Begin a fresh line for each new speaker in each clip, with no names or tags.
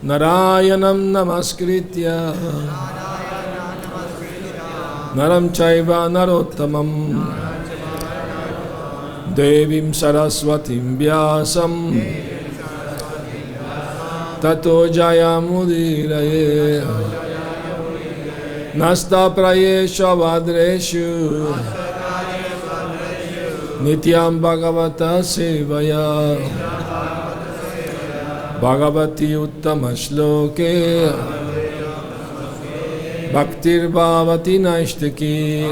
Narayanam namaskritya Naram chaiva narottamam Devim saraswatim vyasam Tato jayamudiraye Nasta prayesha vadreshu Nityam bhagavata sevaya Bhagavati uttama shloke Bhaktir bhavati naishtaki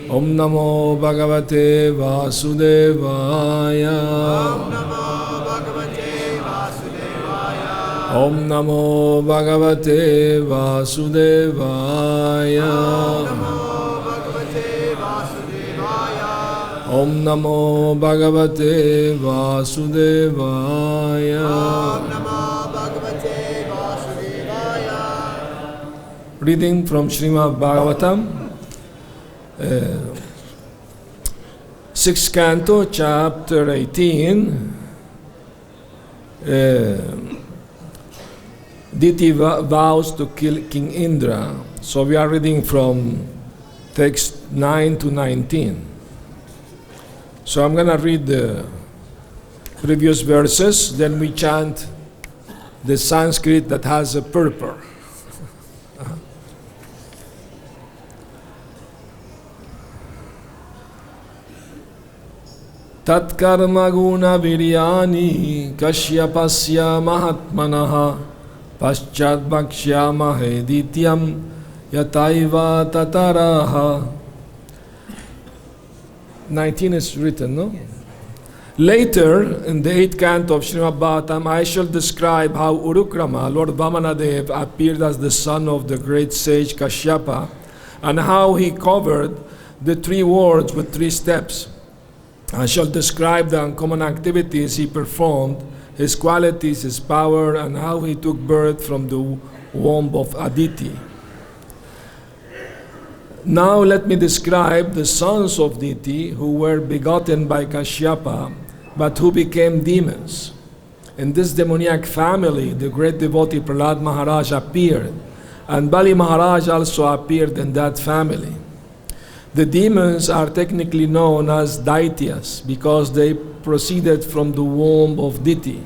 Om namo bhagavate vasudevaya Om namo bhagavate vasudevaya Om namo bhagavate vasudevaya. Reading from Srimad Bhagavatam, 6th canto, chapter 18. Diti vows to kill King Indra. So we are reading from text 9 to 19. So I'm going to read the previous verses, then we chant the Sanskrit that has a purport. Tat karma guna viryani kashyapasya mahatmanaha paschat bhakshyamahe dityam yataiva tataraha. 19 is written, no? Yes. Later, in the 8th canto of Srimad Bhagavatam, I shall describe how Urukrama, Lord Vamanadev, appeared as the son of the great sage Kashyapa, and how he covered the 3 worlds with 3 steps. I shall describe the uncommon activities he performed, his qualities, his power, and how he took birth from the womb of Aditi. Now let me describe the sons of Diti who were begotten by Kashyapa, but who became demons. In this demoniac family, the great devotee Prahlad Maharaj appeared, and Bali Maharaj also appeared in that family. The demons are technically known as Daityas because they proceeded from the womb of Diti.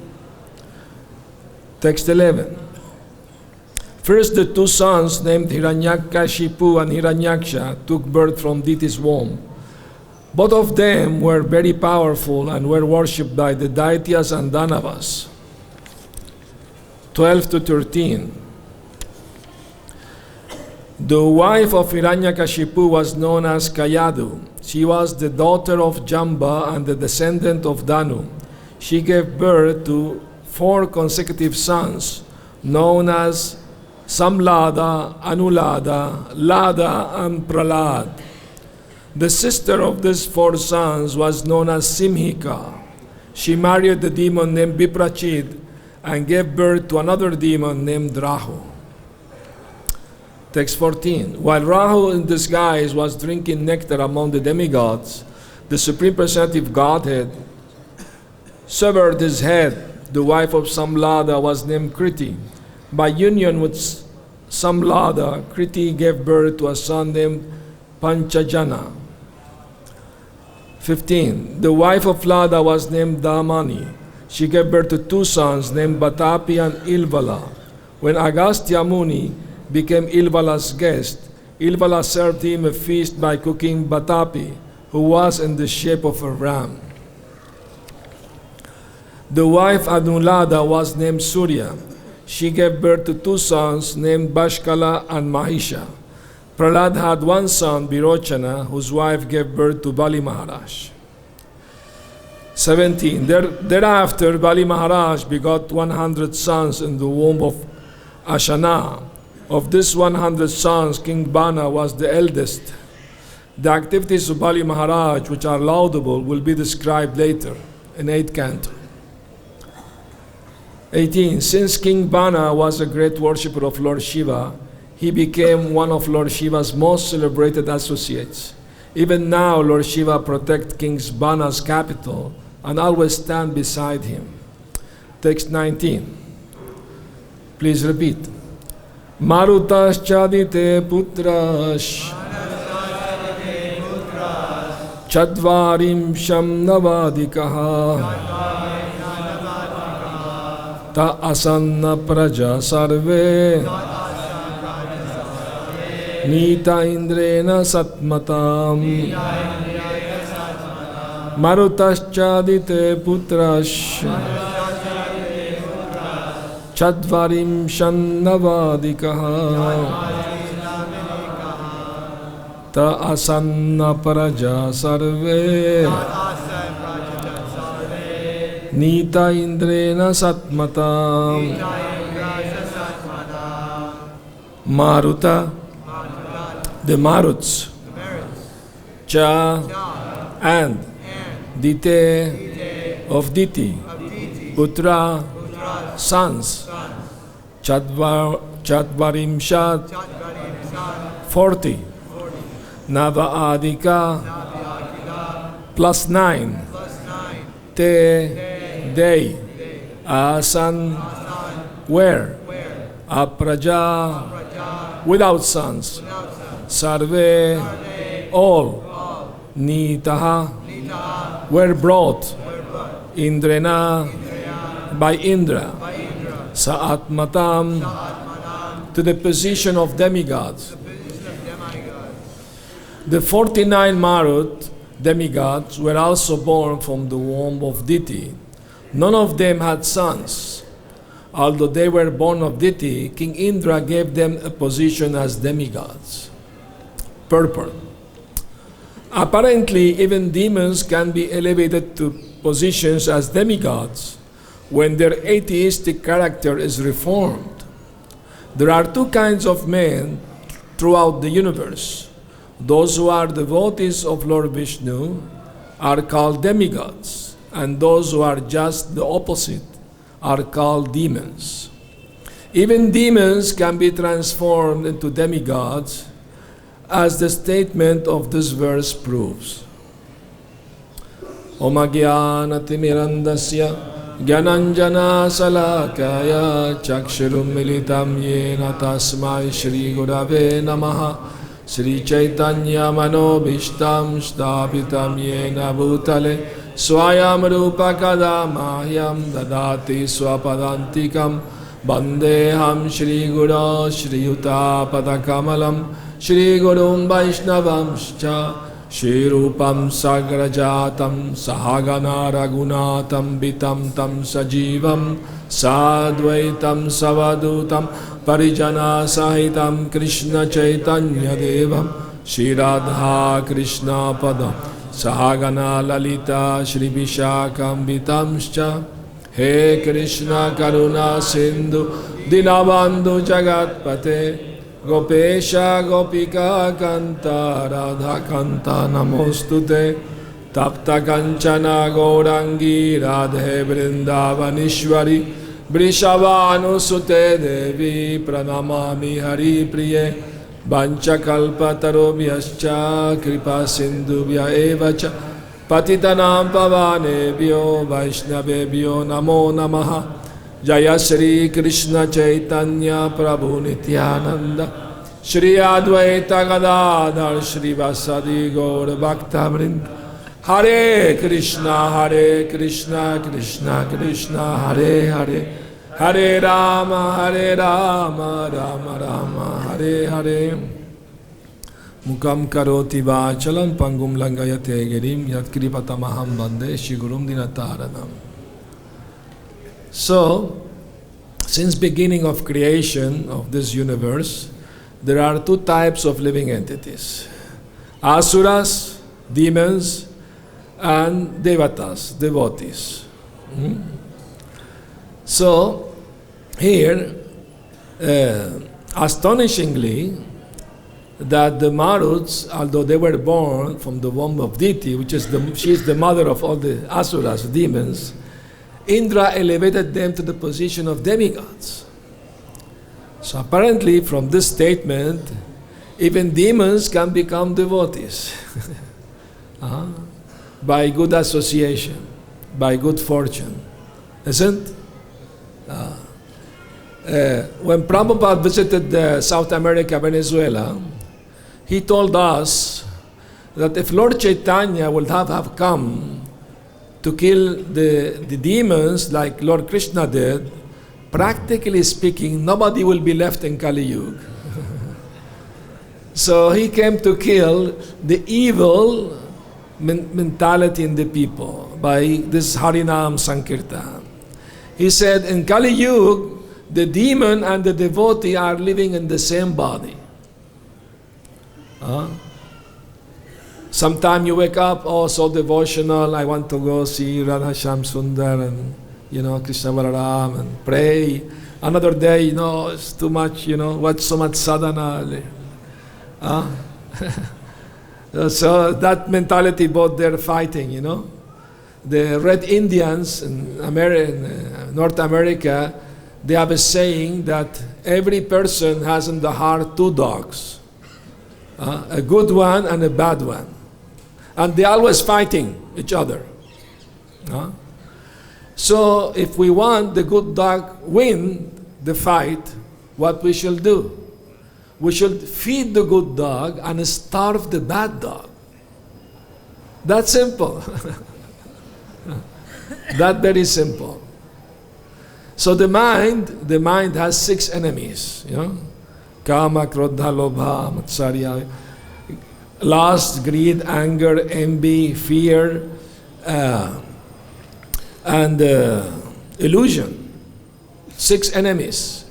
Text 11. First, the 2 sons named Hiranyakashipu and Hiranyaksha took birth from Diti's womb. Both of them were very powerful and were worshipped by the Daityas and Danavas. 12 to 13. The wife of Hiranyakashipu was known as Kayadu. She was the daughter of Jamba and the descendant of Danu. She gave birth to 4 consecutive sons, known as Samlada, Anulada, Lada, and Pralad. The sister of these 4 sons was known as Simhika. She married the demon named Viprachid and gave birth to another demon named Rahu. Text 14. While Rahu in disguise was drinking nectar among the demigods, the Supreme Personality Godhead severed his head. The wife of Samlada was named Kriti. By union with Samlada, Kriti gave birth to a son named Panchajana. 15. The wife of Lada was named Damani. She gave birth to 2 sons named Batapi and Ilvala. When Agastya Muni became Ilvala's guest, Ilvala served him a feast by cooking Batapi, who was in the shape of a ram. The wife Anulada was named Surya. She gave birth to 2 sons named Bashkala and Mahisha. Prahlad had 1 son, Virochana, whose wife gave birth to Bali Maharaj. 17. Thereafter, Bali Maharaj begot 100 sons in the womb of Ashana. Of these 100 sons, King Bana was the eldest. The activities of Bali Maharaj, which are laudable, will be described later in 8th canto. 18. Since King Bana was a great worshipper of Lord Shiva, he became one of Lord Shiva's most celebrated associates. Even now, Lord Shiva protects King Bana's capital and always stand beside him. Text 19. Please repeat. Marutaschadite putrash Chadvarimsham navadikaha Ta asanna praja sarve Nita indrena satmatam Marutaschadite putrash Chadvarimsham navadikaha Ta asanna praja sarve Nita indrena satmatam Maruta, the Maruts, Cha and Dite of Diti, Putra, sons, Chadvarimshat, 40, Nava Adika, plus 9, Te, they, Asan, where, Apraja, without sons, Sarve, all, Nitaha, were brought, Indrena, by Indra, Sa'atmatam, to the position of demigods. The 49 Marut demigods were also born from the womb of Diti. None of them had sons. Although they were born of Diti, King Indra gave them a position as demigods. Purport. Apparently, even demons can be elevated to positions as demigods when their atheistic character is reformed. There are two kinds of men throughout the universe. Those who are devotees of Lord Vishnu are called demigods, and those who are just the opposite are called demons. Even demons can be transformed into demigods, as the statement of this verse proves. Om Agyanatimirandasya Gyananjana Salakaya Chakshurum Militam Yena Tasmai Shri Gurave Namaha Shri Chaitanya Manobishtam Shtapitam Yena Bhutale Swayam Rupa Kadamahyam Dadati Swapadantikam Bandeham Shri Guru Shri Yuta Padakamalam Shri Gurum Vaishnavamscha Shri Rupam Sagrajatam Sahagana Ragunatam Bitam Tam Sajivam Sadvaitam Savadutam Parijana Sahitam Krishna Chaitanya Devam Shri Radha Krishna Padam Sahagana Lalita Shri Vishakam Bitamscha He Krishna Karuna Sindhu Dinabandhu Jagatpate Gopesha Gopika Kanta Radha Kanta Namostute Tapta Kanchana Gaurangi Radhe Vrindavanishwari Vrishavanusute Devi Pranamami Hari Priye Vanchakalpatarobhyascha Kripa Sindhubhya Evacha Patitanam Pavanebhyo Vaishnavebhyo Namo Namaha Jaya Shri Krishna Chaitanya Prabhu Nityananda Shri Advaita Gadadhar Shri Vasadi Gaur Bhakta Vrinda Hare Krishna Krishna Krishna Hare Hare Hare Rama Rama Rama Hare Hare Mukam Karoti Vachalam Pangum Langayate Girim Yatkripatamahamam Bande Shri Gurum Dinataranam. So, since beginning of creation of this universe, there are two types of living entities. Asuras, demons, and devatas, devotees. So, here, astonishingly, that the Maruts, although they were born from the womb of Diti, she is the mother of all the Asuras, demons, Indra elevated them to the position of demigods. So apparently from this statement, even demons can become devotees by good association, by good fortune. Isn't? When Prabhupada visited South America, Venezuela, he told us that if Lord Chaitanya would have come to kill the demons like Lord Krishna did, practically speaking, nobody will be left in Kali Yuga. So he came to kill the evil mentality in the people by this Harinam Sankirtan. He said in Kali Yuga, the demon and the devotee are living in the same body. Sometime you wake up, oh, so devotional, I want to go see Radha Shyam Sundar and, Krishna Balaram and pray. Another day, it's too much, watch so much sadhana. So that mentality, both they're fighting, The Red Indians in North America, they have a saying that every person has in the heart two dogs, a good one and a bad one. And they're always fighting each other. So if we want the good dog win the fight, what we shall do? We should feed the good dog and starve the bad dog. That's simple. That very simple. So the mind has 6 enemies. Kama, Krodha, Lobha, Matsarya, lust, greed, anger, envy, fear, and illusion. 6 enemies.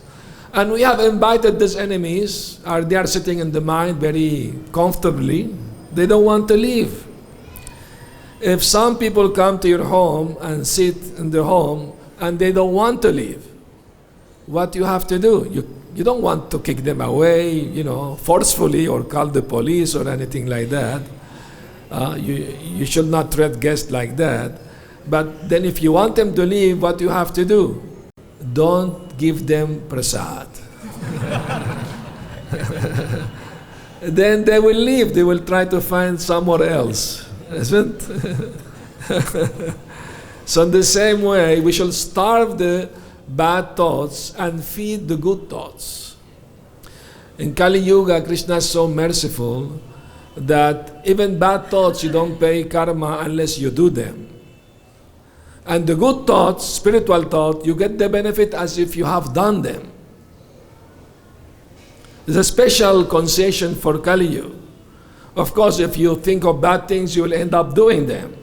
And we have invited these enemies, they are sitting in the mind very comfortably. They don't want to leave. If some people come to your home and sit in the home and they don't want to leave, what you have to do? You don't want to kick them away, forcefully or call the police or anything like that. You should not treat guests like that. But then if you want them to leave, what you have to do? Don't give them prasad. Then they will leave. They will try to find somewhere else. Isn't it? So in the same way, we shall starve the bad thoughts and feed the good thoughts. In Kali Yuga, Krishna is so merciful that even bad thoughts, you don't pay karma unless you do them. And the good thoughts, spiritual thought, you get the benefit as if you have done them. There's a special concession for Kali Yuga. Of course, if you think of bad things, you will end up doing them.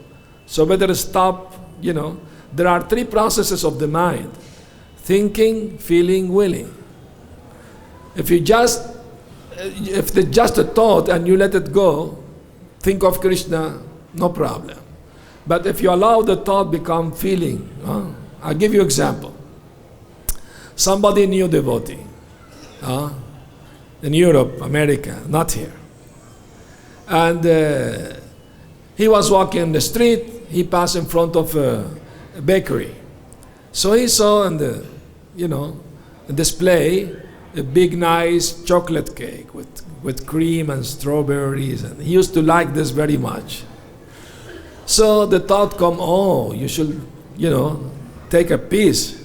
So better stop, There are 3 processes of the mind: thinking, feeling, willing. If it's just a thought and you let it go, think of Krishna, no problem. But if you allow the thought become feeling, I'll give you an example. Somebody knew devotee in Europe, America, not here. And he was walking in the street, he passed in front of a bakery. So he saw in the, a display, a big nice chocolate cake with cream and strawberries, and he used to like this very much. So the thought come, oh, you should, take a piece.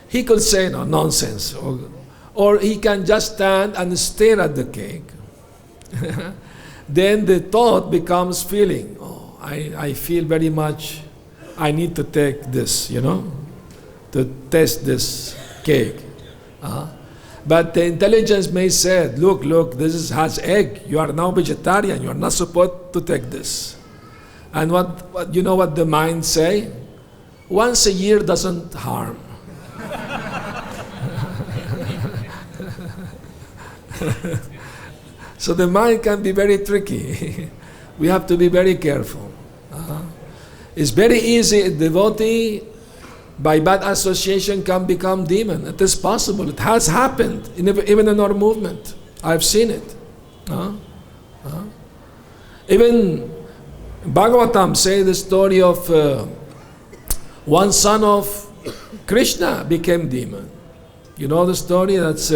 He could say, no, nonsense. Or he can just stand and stare at the cake. Then the thought becomes feeling. Oh, I feel very much, I need to take this, to taste this cake. But the intelligence may say, look, this has egg. You are now vegetarian. You are not supposed to take this. And what you know what the mind say? Once a year doesn't harm. So the mind can be very tricky. We have to be very careful. It's very easy. A devotee, by bad association, can become demon. It is possible. It has happened, even in our movement. I've seen it. Even Bhagavatam say the story of one son of Krishna became demon. You know the story? That's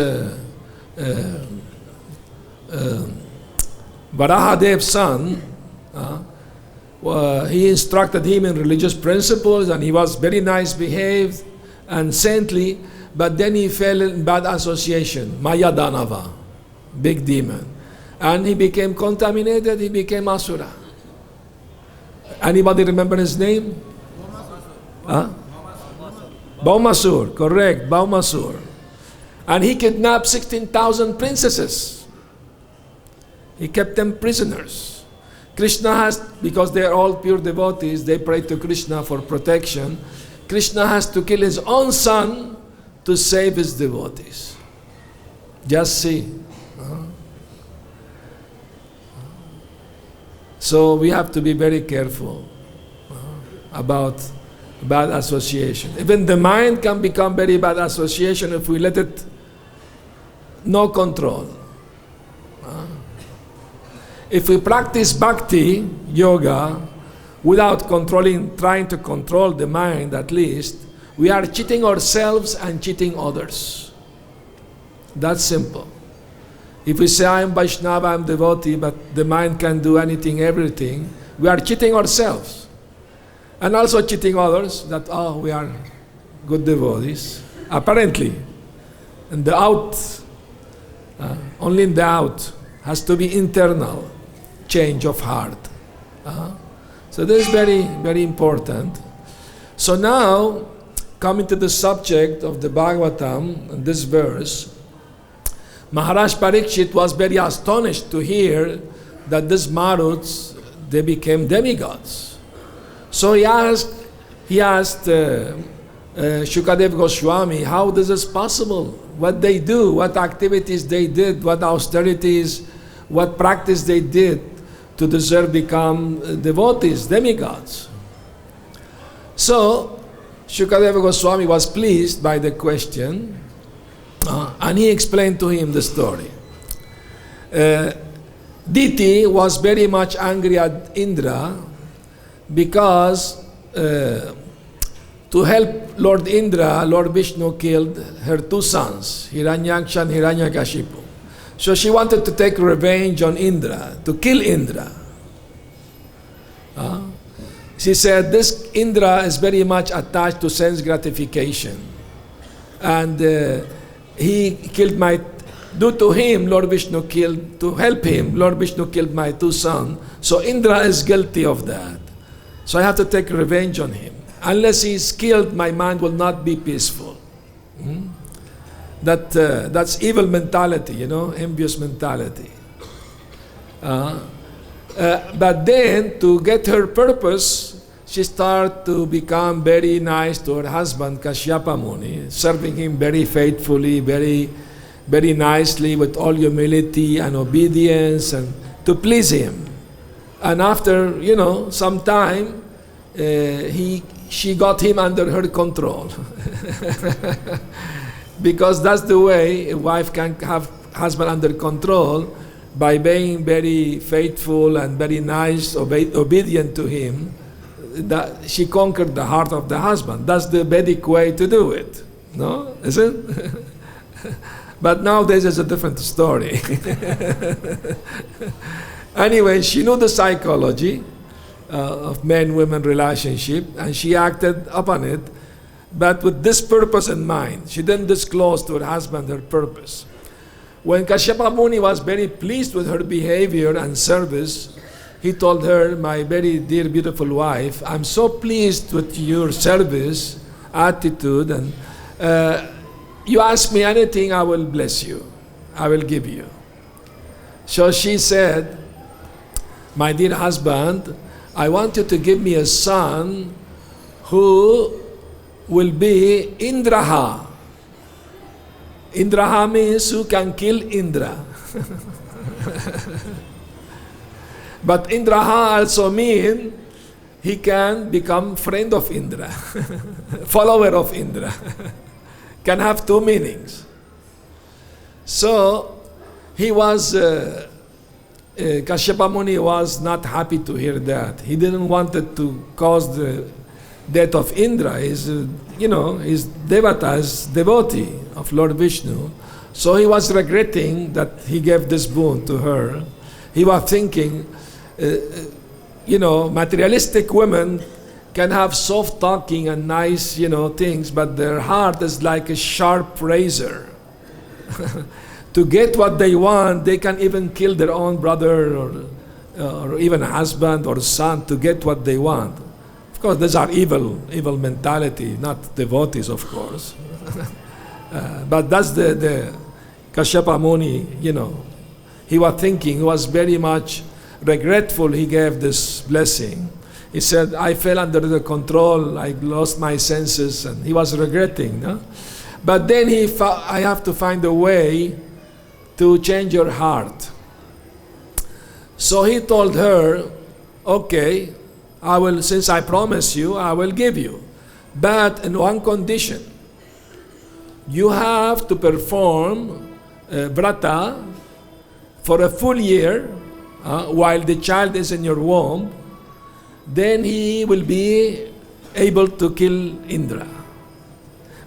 Varahadev's son. He instructed him in religious principles, and he was very nice behaved and saintly. but then he fell in bad association, Maya Danava, big demon. And he became contaminated, he became Asura. Anybody remember his name? Huh? Baumasur, correct, Baumasur. And he kidnapped 16,000 princesses. He kept them prisoners. Krishna has, because they are all pure devotees, they pray to Krishna for protection. Krishna has to kill his own son to save his devotees. Just see. So we have to be very careful about bad association. Even the mind can become very bad association if we let it no control. If we practice bhakti yoga without controlling, trying to control the mind at least, we are cheating ourselves and cheating others. That's simple. If we say I am Vaishnava, I am devotee, but the mind can do anything, everything, we are cheating ourselves. And also cheating others that, oh, we are good devotees. Apparently. And the out, only in the out, has to be internal change of heart. So this is very, very important. So now, coming to the subject of the Bhagavatam, in this verse, Maharaj Parikshit was very astonished to hear that these Maruts, they became demigods. So he asked Shukadev Goswami, how this is possible? What they do, what activities they did, what austerities, what practice they did to deserve become devotees, demigods. So Shukadeva Goswami was pleased by the question, and he explained to him the story. Diti was very much angry at Indra because to help Lord Indra, Lord Vishnu killed her two sons, Hiranyaksha and Hiranyakashipu. So she wanted to take revenge on Indra, to kill Indra. She said, this Indra is very much attached to sense gratification. And he killed due to him, Lord Vishnu killed, to help him, Lord Vishnu killed my two sons. So Indra is guilty of that. So I have to take revenge on him. Unless he is killed, my mind will not be peaceful. That's evil mentality, envious mentality. But then, to get her purpose, she started to become very nice to her husband, Kashyapa Muni, serving him very faithfully, very, very nicely, with all humility and obedience, and to please him. And after, some time, she got him under her control. Because that's the way a wife can have husband under control, by being very faithful and very nice, obedient to him. That she conquered the heart of the husband. That's the Vedic way to do it. No? Is it? But nowadays it's a different story. Anyway, she knew the psychology of man-woman relationship, and she acted upon it, but with this purpose in mind. She didn't disclose to her husband her purpose. When Kashyapa Muni was very pleased with her behavior and service, he told her, my very dear, beautiful wife, I'm so pleased with your service, attitude, and you ask me anything, I will bless you. I will give you. So she said, my dear husband, I want you to give me a son who will be Indraha. Indraha means who can kill Indra. But Indraha also means he can become friend of Indra, follower of Indra. Can have two meanings. So he was, Kashyapa Muni was not happy to hear that. He didn't want it to cause the death of Indra. His devata, his devotee of Lord Vishnu. So he was regretting that he gave this boon to her. He was thinking, materialistic women can have soft talking and nice, things, but their heart is like a sharp razor. To get what they want, they can even kill their own brother or even a husband or son to get what they want. Of course, these are evil mentality, not devotees, of course. But that's the Kashyapa Muni, he was thinking, he was very much regretful he gave this blessing. He said, I fell under the control, I lost my senses, and he was regretting. No? But then I have to find a way to change your heart. So he told her, okay, since I promise you, I will give you. But in one condition, you have to perform vrata for a full year while the child is in your womb. Then he will be able to kill Indra.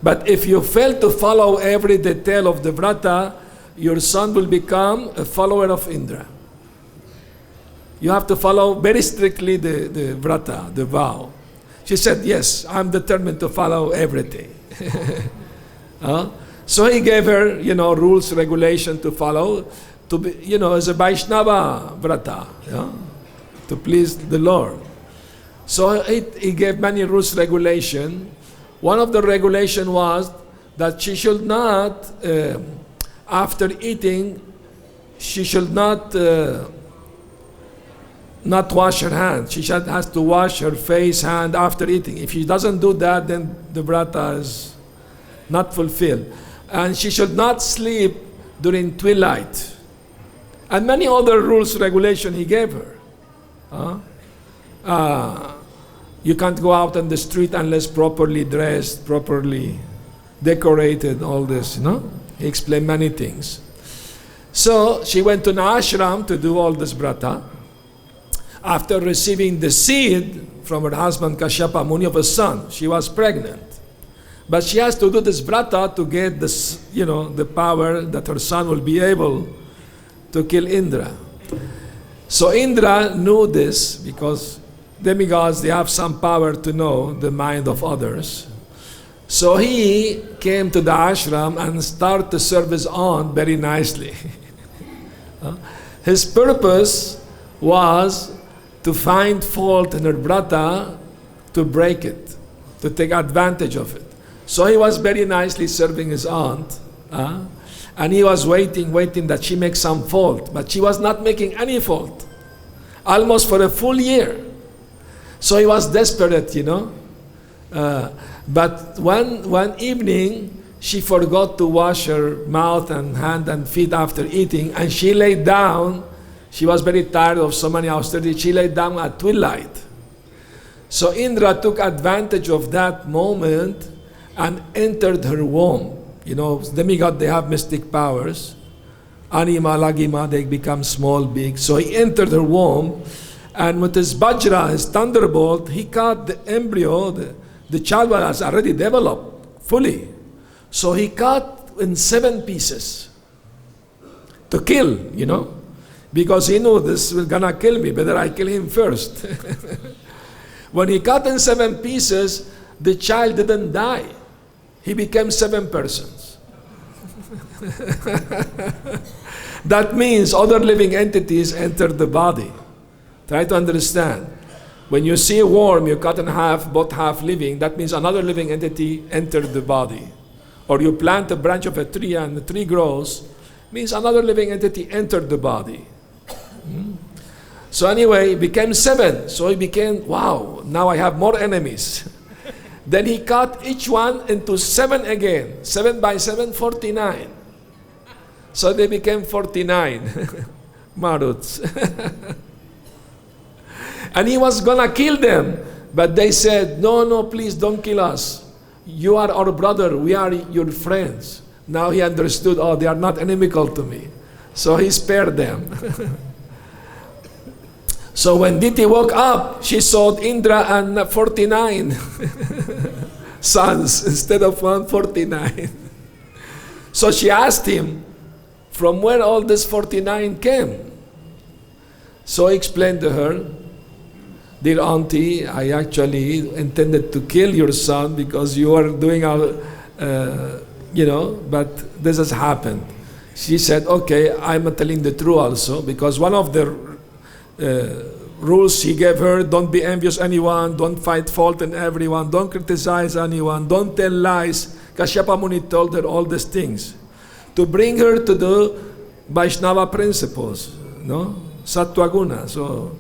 But if you fail to follow every detail of the vrata, your son will become a follower of Indra. You have to follow very strictly the vrata, the vow. She said, yes, I'm determined to follow everything. So he gave her, rules, regulation to follow, to be, as a Vaishnava vrata, to please the Lord. So he gave many rules, regulation. One of the regulation was that she should not, after eating, she should not wash her hands. She has to wash her face, hand after eating. If she doesn't do that, then the vrata is not fulfilled. And she should not sleep during twilight. And many other rules, regulation he gave her. You can't go out on the street unless properly dressed, properly decorated, all this, He explained many things. So she went to an ashram to do all this vrata. After receiving the seed from her husband Kashyapa Muni of a son, she was pregnant. But she has to do this vrata to get this, the power that her son will be able to kill Indra. So Indra knew this because demigods, they have some power to know the mind of others. So he came to the ashram and started to serve his aunt very nicely. His purpose was to find fault in her vrata, to break it, to take advantage of it. So he was very nicely serving his aunt, and he was waiting that she makes some fault, but she was not making any fault, almost for a full year. So he was desperate, but one evening, she forgot to wash her mouth and hand and feet after eating, and she laid down. She was very tired of so many austerities. She laid down at twilight. So Indra took advantage of that moment and entered her womb. Demigod, they have mystic powers. Anima, Lagima, they become small, big. So he entered her womb, and with his Vajra, his thunderbolt, he cut the embryo. The child was already developed fully. So he cut in 7 pieces to kill, because he knew this was gonna kill me. Better I kill him first. When he cut in 7 pieces, the child didn't die. He became 7 persons. That means other living entities entered the body. Try to understand. When you see a worm, you cut in half, both half living, that means another living entity entered the body. Or you plant a branch of a tree and the tree grows, means another living entity entered the body. So anyway, it became 7. So he became, wow, now I have more enemies. Then he cut each one into 7 again. 7 by 7, 49. So they became 49 Maruts. And he was gonna kill them. But they said, no, please don't kill us. You are our brother, we are your friends. Now he understood, they are not inimical to me. So he spared them. So when Diti woke up, she saw Indra and 49 sons instead of 149. So she asked him, from where all this 49 came? So he explained to her, dear auntie, I actually intended to kill your son because you are doing but this has happened. She said, okay, I'm telling the truth also, because one of the rules she gave her, don't be envious anyone, don't find fault in everyone, don't criticize anyone, don't tell lies. Kashyapa Muni told her all these things to bring her to the Vaishnava principles, Sattva Guna, so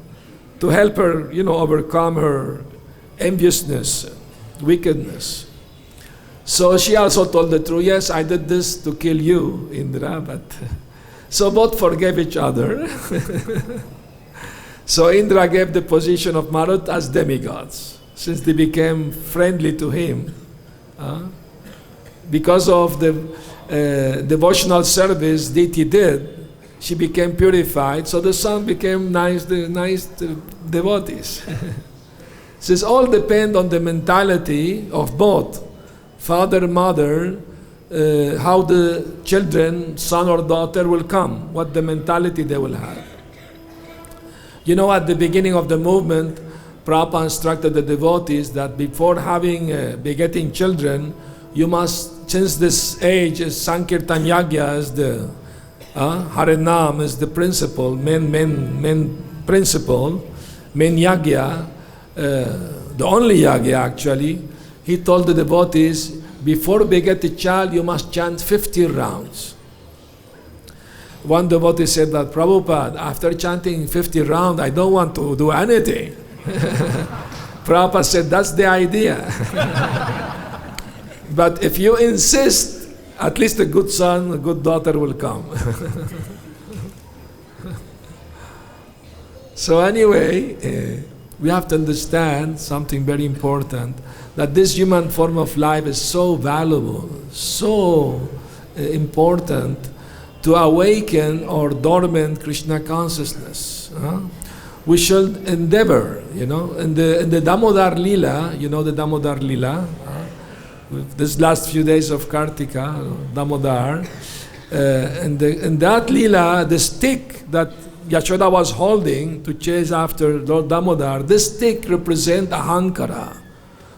to help her, overcome her enviousness, wickedness. So she also told the truth. Yes, I did this to kill you, Indra, but so both forgave each other. So Indra gave the position of Marut as demigods, since they became friendly to him. Because of the devotional service deity did, she became purified, so the son became nice devotees. So it's all depend on the mentality of both father, mother, how the children, son or daughter will come, what the mentality they will have. At the beginning of the movement, Prabhupada instructed the devotees that before begetting children, you must, since this age is Sankirtan Yagya, is the Harinam is the principle, main principle, main Yagya, the only Yagya actually. He told the devotees, before beget a child, you must chant 50 rounds. One devotee said that, Prabhupada, after chanting 50 rounds, I don't want to do anything. Prabhupada said, that's the idea. But if you insist, at least a good son, a good daughter will come. So anyway, we have to understand something very important, that this human form of life is so valuable, so important to awaken our dormant Krishna consciousness. We should endeavor, in the Damodar Lila, the Damodar Lila, this last few days of Kartika, Damodar, and that Lila, the stick that Yashoda was holding to chase after Lord Damodar, this stick represents Ahankara,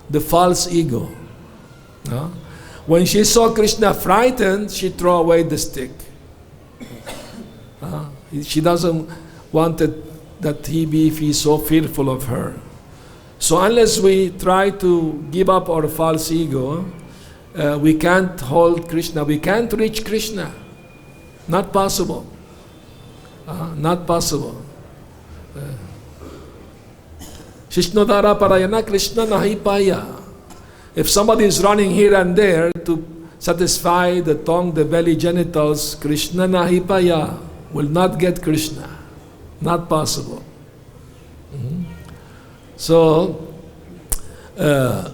the false ego. When she saw Krishna frightened, she threw away the stick. She doesn't want that he be so fearful of her. So unless we try to give up our false ego, we can't hold Krishna, we can't reach Krishna. Not possible. Not possible. Shishnodara parayana Krishna nahi paya. If somebody is running here and there to satisfy the tongue, the belly, genitals, Krishna nahi paya, will not get Krishna. Not possible. So,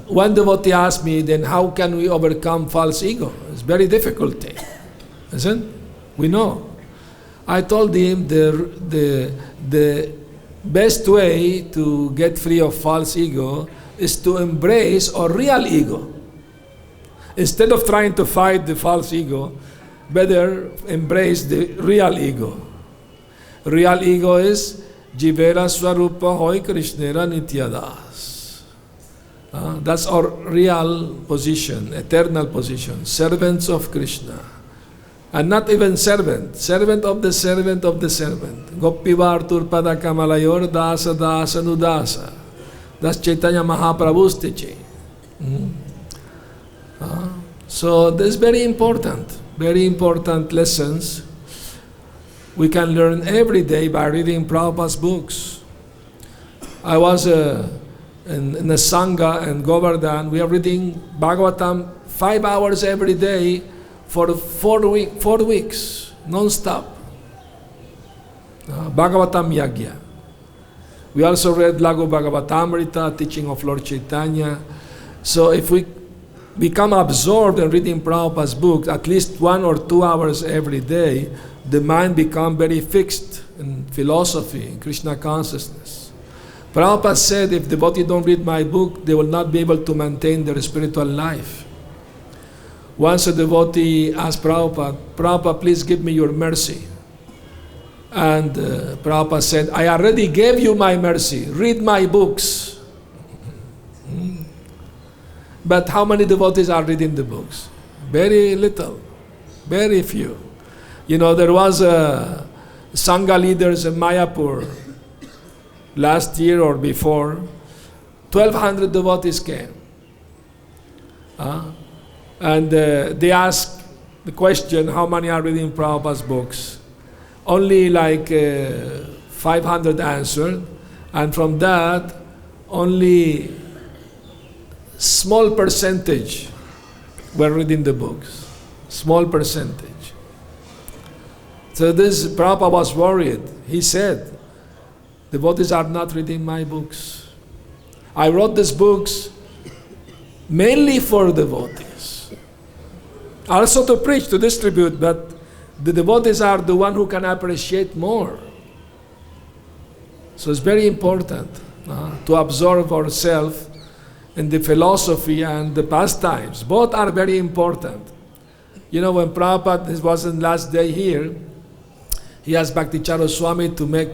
one devotee asked me, then how can we overcome false ego? It's very difficult thing, isn't it? We know. I told him the best way to get free of false ego is to embrace our real ego. Instead of trying to fight the false ego, better embrace the real ego. Real ego is Jivera Swarupa Hoy Krishnera Nityadas. That's our real position, eternal position, servants of Krishna. And not even servant of the servant of the servant. Gopivar Turpada Kamalayor Dasa Dasa Nudasa. That's Chaitanya Mahaprabhu's teaching. So this is very important lessons we can learn every day by reading Prabhupada's books. I was in a Sangha in Govardhan. We are reading Bhagavatam 5 hours every day for 4 weeks, non-stop. Bhagavatam Yagya. We also read Lagu Bhagavatamrita, teaching of Lord Chaitanya. So if we become absorbed in reading Prabhupada's books at least 1 or 2 hours every day, the mind becomes very fixed in philosophy, in Krishna consciousness. Prabhupada said, if devotees don't read my book, they will not be able to maintain their spiritual life. Once a devotee asked Prabhupada, Prabhupada, please give me your mercy. And Prabhupada said, I already gave you my mercy. Read my books. But how many devotees are reading the books? Very little. Very few. You know, there was a Sangha leaders in Mayapur last year or before. 1,200 devotees came. And they asked the question, how many are reading Prabhupada's books? Only like 500 answered. And from that, only small percentage were reading the books. Small percentage. So this Prabhupada was worried. He said, devotees are not reading my books. I wrote these books mainly for devotees. Also to preach, to distribute, but the devotees are the one who can appreciate more. So it's very important to absorb ourselves in the philosophy and the pastimes. Both are very important. You know, when Prabhupada, this wasn't last day here, he asked Bhakti Swami to make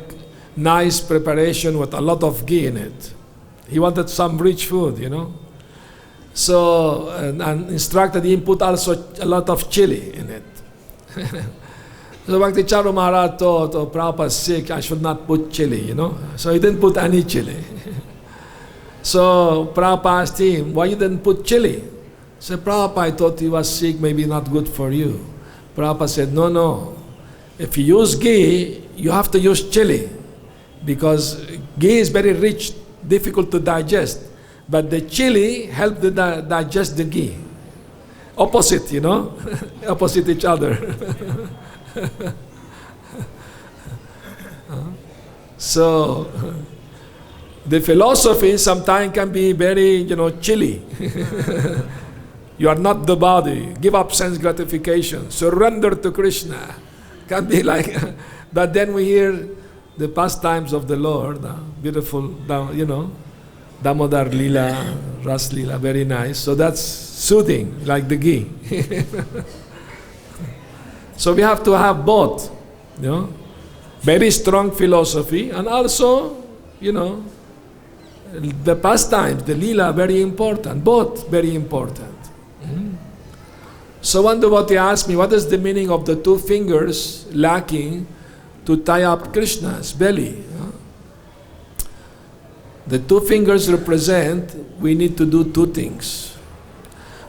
nice preparation with a lot of ghee in it. He wanted some rich food, you know. So, and instructed him put also a lot of chili in it. So Bhakti Charu Maharaj thought, oh, Prabhupada's sick, I should not put chili, you know. So he didn't put any chili. So Prabhupada asked him, why you didn't put chili? He said, Prabhupada, I thought he was sick, maybe not good for you. Prabhupada said, no. If you use ghee, you have to use chili. Because ghee is very rich, difficult to digest. But the chili helps to digest the ghee. Opposite, you know, opposite each other. So, the philosophy sometimes can be very, you know, chilly. You are not the body. Give up sense gratification. Surrender to Krishna. Can be like, but then we hear the pastimes of the Lord, beautiful, you know, Damodar Lila, Ras Lila, very nice. So that's soothing, like the ghee. So we have to have both, you know, very strong philosophy and also, you know, the pastimes, the Lila, very important, both very important. So one devotee asked me, what is the meaning of the two fingers lacking to tie up Krishna's belly? The two fingers represent we need to do two things.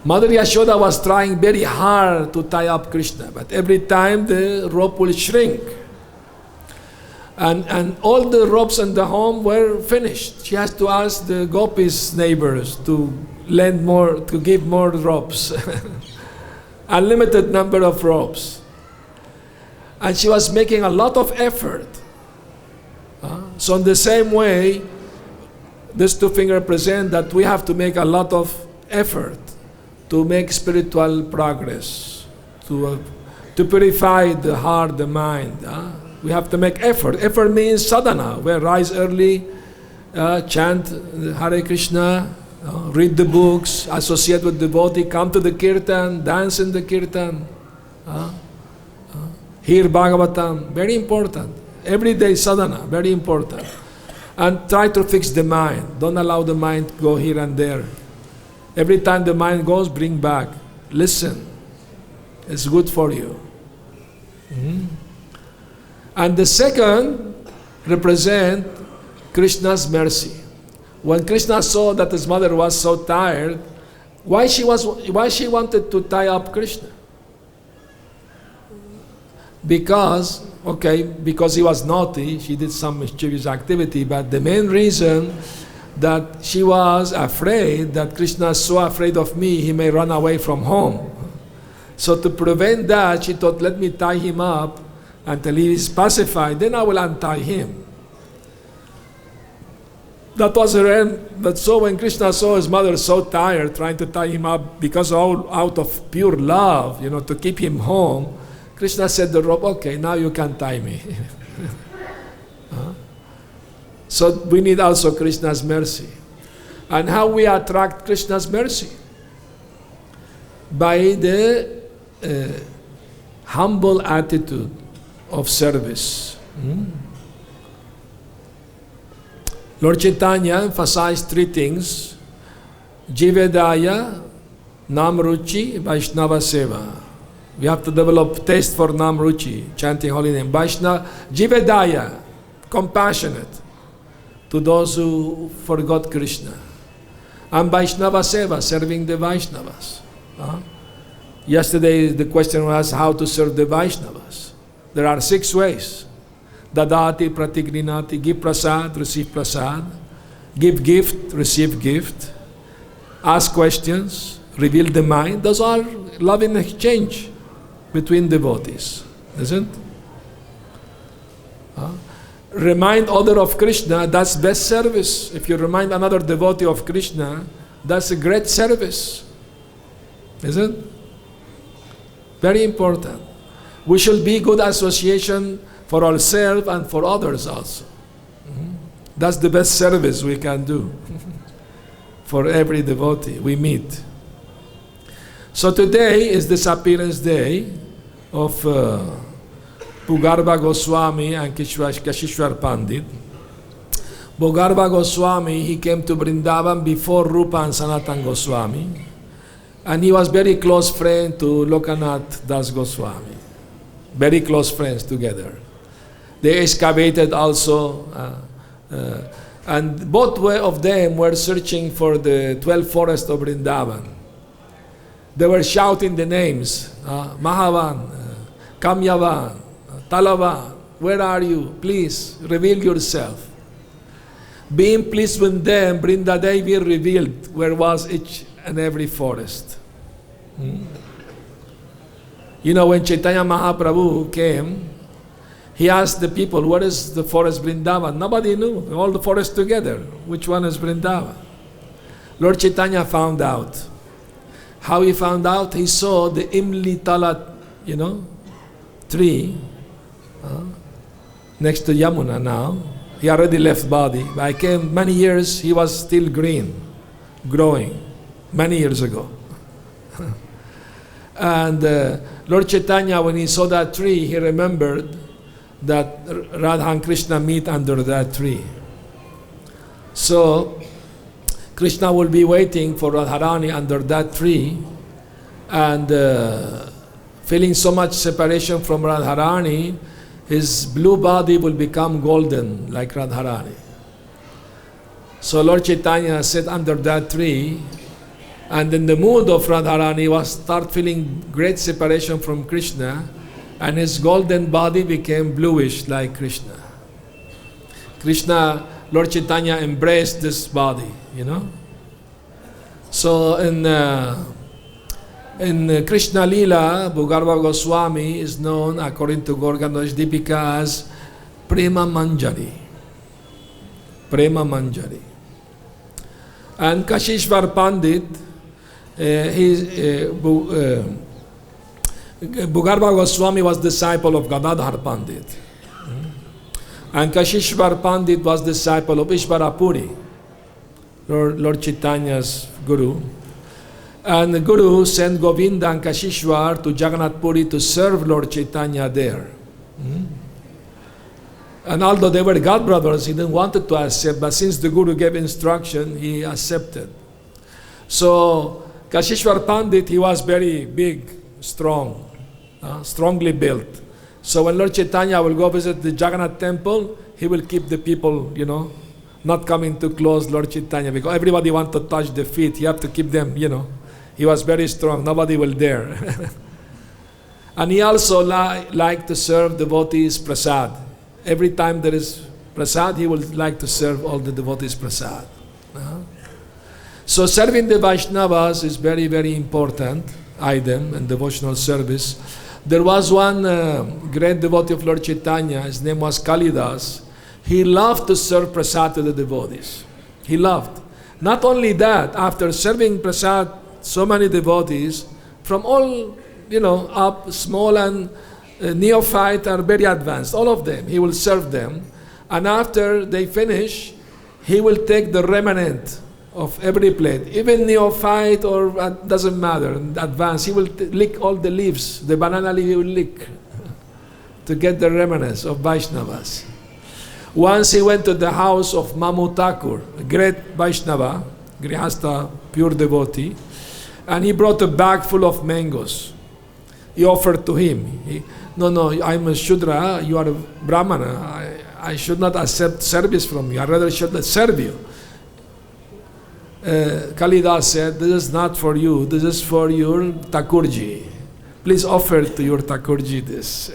Mother Yashoda was trying very hard to tie up Krishna, but every time the rope will shrink. And all the ropes in the home were finished. She has to ask the gopis neighbors to lend more, to give more ropes. Unlimited number of ropes. And she was making a lot of effort. So in the same way, these two fingers represent that we have to make a lot of effort to make spiritual progress, to purify the heart, the mind. We have to make effort. Effort means sadhana. We rise early, chant Hare Krishna, read the books, associate with devotee, come to the kirtan, dance in the kirtan, hear Bhagavatam. Very important. Every day sadhana, very important. And try to fix the mind. Don't allow the mind to go here and there. Every time the mind goes, bring back. Listen. It's good for you. And the second represent Krishna's mercy. When Krishna saw that his mother was so tired, why she wanted to tie up Krishna? Because he was naughty, she did some mischievous activity, but the main reason that she was afraid that Krishna is so afraid of me, he may run away from home. So to prevent that, she thought, let me tie him up until he is pacified, then I will untie him. That was her end. But so when Krishna saw his mother so tired, trying to tie him up, because out of pure love, you know, to keep him home, Krishna said to the rope, okay, now you can tie me. So we need also Krishna's mercy. And how we attract Krishna's mercy? By the humble attitude of service. Hmm? Lord Chaitanya emphasized three things: Jivedaya, Namruchi, Vaishnava Seva. We have to develop taste for Namruchi, chanting holy name. Vaishnava, Jivedaya, compassionate to those who forgot Krishna. And Vaishnava Seva, serving the Vaishnavas. Yesterday the question was how to serve the Vaishnavas. There are 6 ways. Dadati, pratigninati, give prasad, receive prasad. Give gift, receive gift. Ask questions, reveal the mind. Those are love in exchange between devotees, isn't it? Remind other of Krishna, that's best service. If you remind another devotee of Krishna, that's a great service. Isn't it? Very important. We should be good association for ourselves and for others also. That's the best service we can do for every devotee we meet. So today is the disappearance day of Bhugarva Goswami and Kashishwar Pandit. Bhugarva Goswami, he came to Vrindavan before Rupa and Sanatan Goswami, and he was very close friend to Lokanath Das Goswami. Very close friends together. They excavated also, and both of them were searching for the 12 forests of Vrindavan. They were shouting the names, Mahavan, Kamyavan, Talavan, where are you? Please reveal yourself. Being pleased with them, Vrindadevi revealed where was each and every forest. You know, when Chaitanya Mahaprabhu came, he asked the people, what is the forest Vrindavan? Nobody knew, all the forests together. Which one is Vrindavan? Lord Chaitanya found out. How he found out? He saw the Imli Tala, tree next to Yamuna now. He already left body. I came many years, he was still green, growing, many years ago. And Lord Chaitanya, when he saw that tree, he remembered that Radha and Krishna meet under that tree. So Krishna will be waiting for Radharani under that tree, and feeling so much separation from Radharani, his blue body will become golden like Radharani. So Lord Chaitanya sat under that tree, and in the mood of Radharani was start feeling great separation from Krishna, and his golden body became bluish like Krishna. Lord Chaitanya embraced this body, So in Krishna Lila, Bhugarva Goswami is known, according to Gorganosh Dipika, as Prema Manjari. Prema Manjari. And Kashishwar Pandit, Bhugarva Goswami was disciple of Gadadhar Pandit. And Kashishwar Pandit was disciple of Ishvara Puri, Lord Chaitanya's guru. And the guru sent Govinda and Kashishwar to Jagannath Puri to serve Lord Chaitanya there. And although they were God brothers, he didn't want to accept, but since the guru gave instruction, he accepted. So Kashishwar Pandit, he was very big, strong, strongly built. So when Lord Chaitanya will go visit the Jagannath temple, he will keep the people, not coming too close Lord Chaitanya, because everybody wants to touch the feet. You have to keep them, He was very strong. Nobody will dare. And he also liked to serve devotees prasad. Every time there is prasad, he would like to serve all the devotees prasad. So serving the Vaishnavas is very, very important item in devotional service. There was one great devotee of Lord Chaitanya, his name was Kalidas. He loved to serve prasad to the devotees. He loved. Not only that, after serving prasad, so many devotees from all, up, small and neophyte are very advanced, all of them, he will serve them. And after they finish, he will take the remnant of every plate, even neophyte or doesn't matter, advanced, he will lick all the leaves, the banana leaf he will lick to get the remnants of Vaishnavas. Once he went to the house of Mamu Thakur, a great Vaishnava, Grihastha, pure devotee, and he brought a bag full of mangoes. He offered to him. No, I'm a Shudra, you are a Brahmana. I should not accept service from you. I rather should not serve you. Kalidas said, this is not for you, this is for your Thakurji. Please offer to your Thakurji this.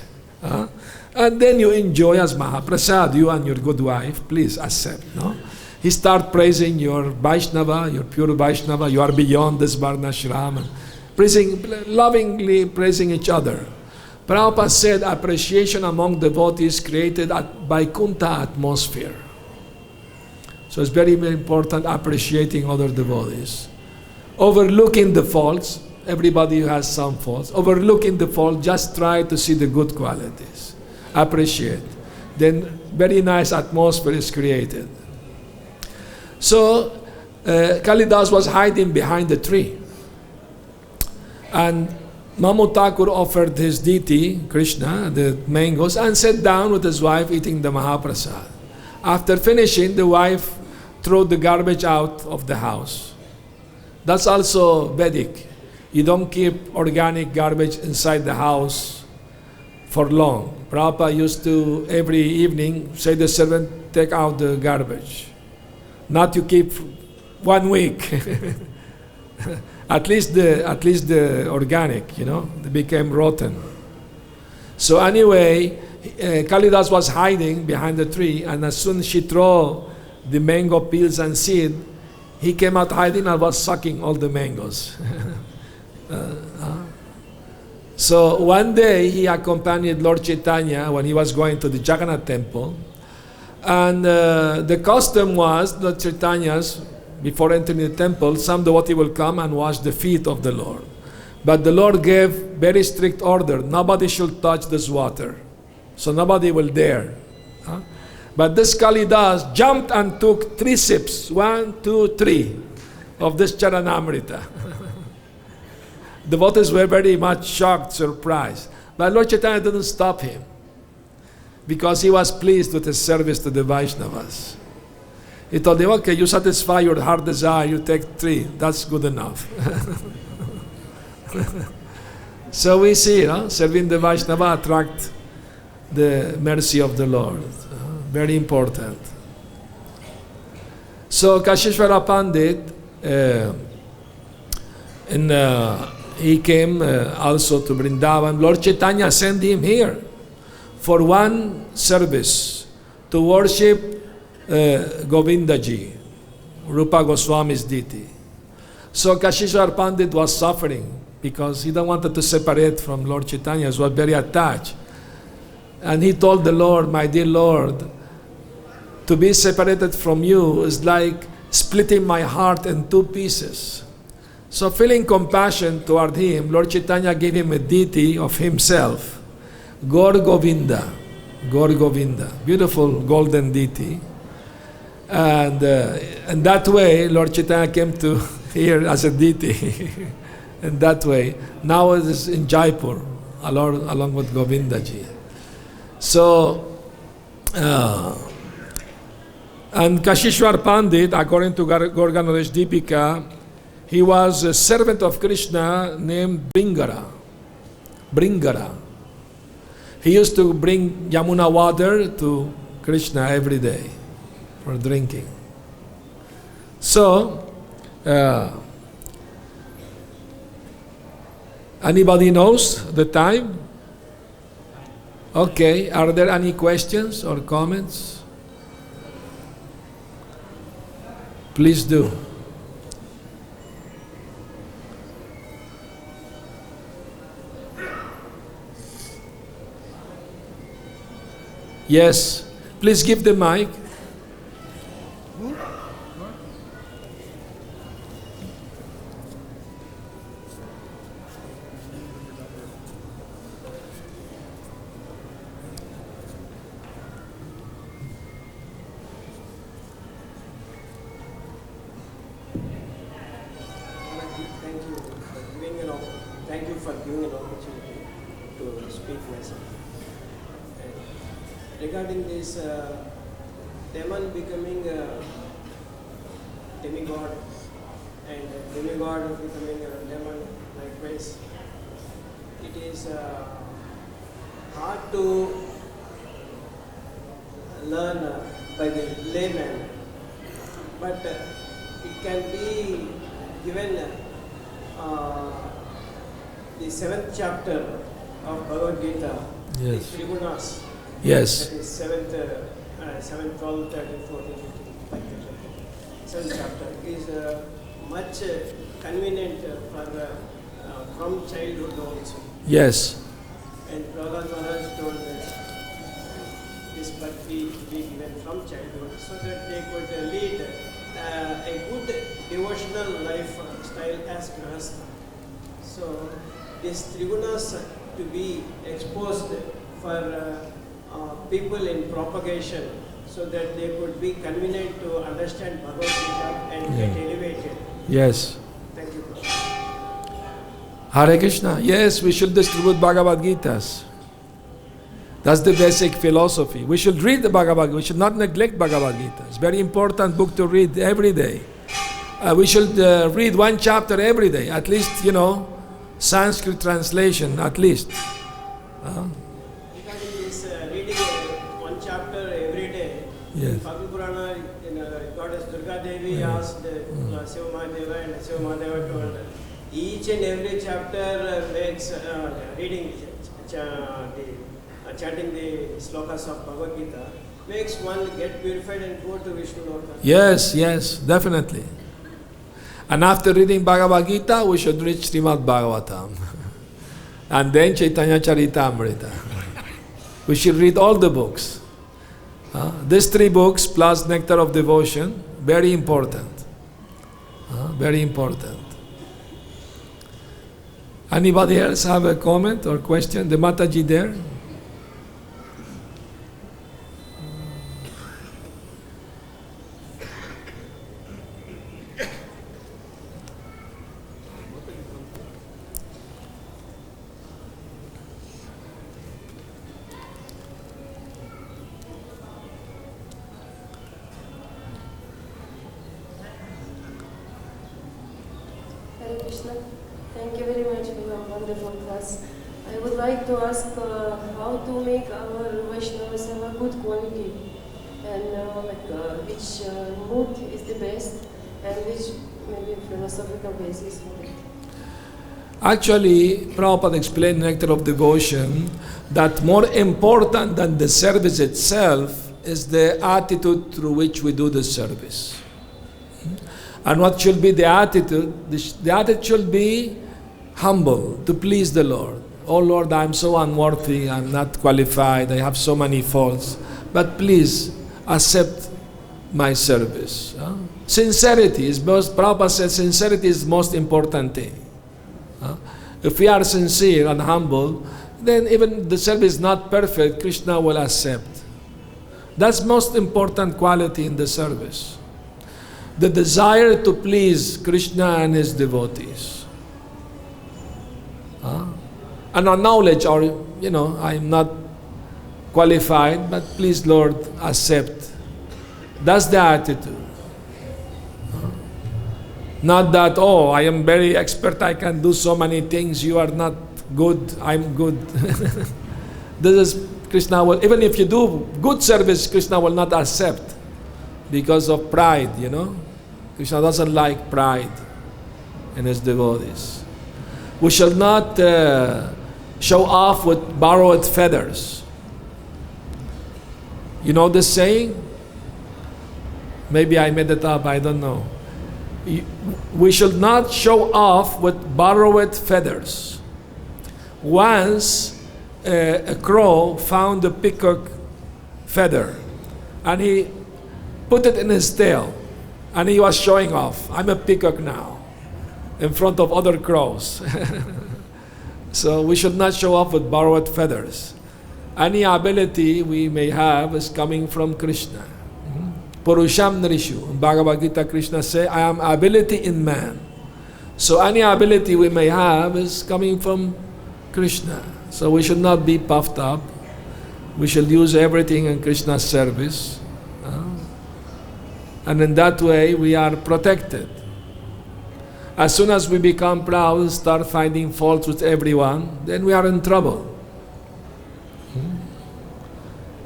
And then you enjoy as Mahaprasad, you and your good wife, please accept. No? He started praising your Vaishnava, your pure Vaishnava, you are beyond this Varnashram, lovingly praising each other. Prabhupada said appreciation among devotees created a Vaikuntha atmosphere. So it's very, very important appreciating other devotees. Overlooking the faults, everybody has some faults. Overlooking the fault, just try to see the good qualities. Appreciate. Then very nice atmosphere is created. So Kalidas was hiding behind the tree. And Mamu Thakur offered his deity, Krishna, the mangoes, and sat down with his wife eating the Mahaprasad. After finishing, the wife threw the garbage out of the house. That's also Vedic. You don't keep organic garbage inside the house for long. Prabhupada used to, every evening, say the servant, take out the garbage. Not you keep 1 week. At least the organic, they became rotten. So anyway, Kalidas was hiding behind the tree, and as soon as she threw the mango peels and seed, he came out hiding and was sucking all the mangoes. So one day he accompanied Lord Chaitanya when he was going to the Jagannath temple, and the custom was that Chaitanya's, before entering the temple, some devotee will come and wash the feet of the Lord. But the Lord gave very strict order, nobody should touch this water. So nobody will dare. But this Kalidas jumped and took 3 sips, 1, 2, 3, of this Charanamrita. Devotees were very much shocked, surprised. But Lord Chaitanya didn't stop him, because he was pleased with his service to the Vaishnavas. He told him, okay, you satisfy your heart desire, you take 3, that's good enough. So we see, serving the Vaishnava attract the mercy of the Lord. Very important. So Kashishvara Pandit, he came also to Vrindavan. Lord Chaitanya sent him here for one service, to worship Govindaji, Rupa Goswami's deity. So Kashishwar Pandit was suffering because he don't wanted to separate from Lord Chaitanya. He was very attached. And he told the Lord, my dear Lord, to be separated from you is like splitting my heart in 2 pieces. So feeling compassion toward him, Lord Chaitanya gave him a deity of himself, Gaur Govinda, beautiful golden deity. And that way, Lord Chaitanya came to here as a deity. In that way, now it is in Jaipur, along with Govindaji. So, and Kashishwar Pandit, according to Gorganoresh Deepika, he was a servant of Krishna named Bringara. He used to bring Yamuna water to Krishna every day for drinking. So, anybody knows the time? Okay, are there any questions or comments? Please do. Yes, please give the mic.
Thank you for giving an opportunity to speak myself. regarding this demon becoming a demigod and demigod becoming a demon likewise, it is hard to learn by the layman, but it can be given the 7th chapter of Bhagavad-Gita,
Yes.
the Trigunas.
Yes.
That is 7th, 12, 13, 14, 15, 7th chapter is much convenient from childhood also.
Yes.
And Prahlad Maharaj told that this bhakti be given from childhood so that they could lead a good devotional lifestyle as grahastha. So these trigunas to be exposed for people in propagation so that they could be convenient to understand Bhagavad-Gita and get elevated.
Yes.
Thank you.
Hare Krishna. Yes, we should distribute Bhagavad-Gitas. That's the basic philosophy. We should read the Bhagavad-Gita. We should not neglect Bhagavad-Gita. It's a very important book to read every day. We should read one chapter every day. At least, Sanskrit translation, at least.
Regarding this reading one chapter every day,
Yes.
in Pagni Purana, Goddess Durga Devi asked Shiva Mahadeva, and Shiva Mahadeva told each and every chapter makes reading, chanting the slokas of Bhagavad Gita, makes one get purified and go to Vishnu Loka.
Yes, yes, definitely. And after reading Bhagavad Gita, we should read Srimad Bhagavatam. And then Chaitanya Charitamrita. We should read all the books. These 3 books plus Nectar of Devotion, very important. Very important. Anybody else have a comment or question? The Mataji there?
Hare Krishna. Thank you very much for your wonderful class. I would like to ask how to make our Vaishnavas have a good quality and which mood is the best and which maybe philosophical basis for it.
Actually, Prabhupada explained in Nectar of Devotion that more important than the service itself is the attitude through which we do the service. And what should be the attitude? The attitude should be humble, to please the Lord. Oh Lord, I am so unworthy, I am not qualified, I have so many faults, but please accept my service. Sincerity is most, Prabhupada said, sincerity is the most important thing. If we are sincere and humble, then even the service is not perfect, Krishna will accept. That's most important quality in the service. The desire to please Krishna and his devotees. And our knowledge, or I am not qualified, but please Lord, accept. That's the attitude. Not that, oh, I am very expert, I can do so many things, you are not good, I'm good. This is, Krishna will, even if you do good service, Krishna will not accept because of pride, Krishna doesn't like pride in his devotees. We shall not show off with borrowed feathers. You know this saying? Maybe I made it up, I don't know. We should not show off with borrowed feathers. Once a crow found a peacock feather and he put it in his tail and he was showing off. I'm a peacock now in front of other crows. So we should not show off with borrowed feathers. Any ability we may have is coming from Krishna. Purusham Narishu. In Bhagavad-Gita, Krishna says, I am ability in man. So any ability we may have is coming from Krishna. So we should not be puffed up. We shall use everything in Krishna's service. And in that way we are protected. As soon as we become proud, start finding faults with everyone, then we are in trouble.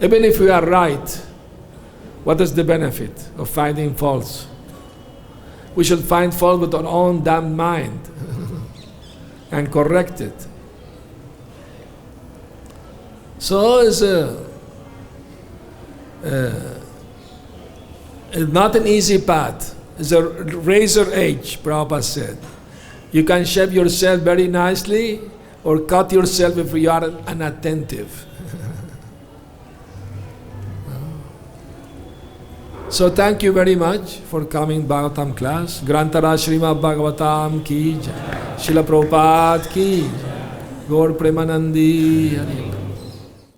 Even if we are right, what is the benefit of finding faults? We should find fault with our own damn mind and correct it. So it's not an easy path. It's a razor edge, Prabhupada said. You can shave yourself very nicely or cut yourself if you are inattentive. So thank you very much for coming Bhagavatam class. Grantara Srimad Bhagavatam ki jai. Srila Prabhupada ki jai. Gaur Premanandi Hari.